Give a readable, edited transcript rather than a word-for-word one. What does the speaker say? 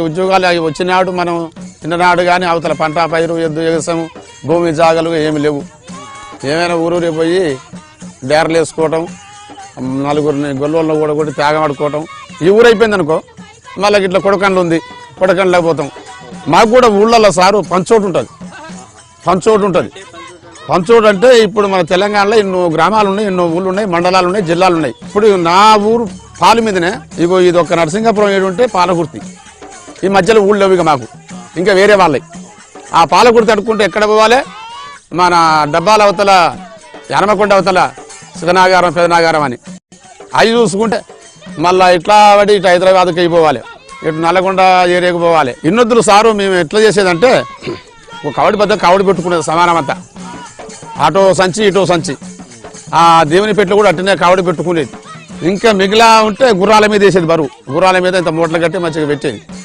ఉద్యోగాలు అవి వచ్చినాడు మనం చిన్ననాడు కానీ అవతల పంట పైరు ఎద్దు ఎగసము భూమి జాగలు ఏమి లేవు. ఏమైనా ఊరూరి పోయి డేర్లు వేసుకోవటం, నలుగురిని గొల్లలో కూడా కొట్టి త్యాగం ఆడుకోవటం. ఈ ఊరు అయిపోయింది అనుకో, మళ్ళీ ఇట్లా కొడకండ్లు ఉంది, కొడకండ్లకు పోతాం. మాకు కూడా ఊళ్ళల్లో సారు పంచోటు ఉంటుంది. పంచోటు అంటే ఇప్పుడు మన తెలంగాణలో ఎన్నో గ్రామాలు ఉన్నాయి, ఎన్నో ఊళ్ళు ఉన్నాయి, మండలాలు ఉన్నాయి, జిల్లాలు ఉన్నాయి. ఇప్పుడు నా ఊరు పాలు మీదనే ఇగో ఇది ఒక నరసింగపురం ఏడు ఉంటే పాలకుర్తి, ఈ మధ్యలో ఊళ్ళో ఇక మాకు ఇంకా వేరే వాళ్ళవి. ఆ పాలకుర్తి అడుక్కుంటే ఎక్కడ పోవాలి? మన డబ్బాల అవతల యనమకొండ అవతల సిద్ధనాగారం పెదనాగారం అని అవి చూసుకుంటే మళ్ళీ ఇట్లా పడి ఇటు హైదరాబాద్కి అయిపోవాలి, ఇటు నల్లగొండ ఏరియాకి పోవాలి. ఇన్నొద్దులు సారు మేము ఎట్లా చేసేదంటే ఒక కవడి పెద్ద కవడి పెట్టుకునేది సమానం అంతా, అటో సంచి ఇటో సంచి. ఆ దేవుని పెట్లు కూడా అట్టనే కవడి పెట్టుకునేది. ఇంకా మిగిలా ఉంటే గుర్రాల మీద వేసేది, బరువు గుర్రాల మీద ఇంత మూటలు కట్టి మంచిగా పెట్టేది.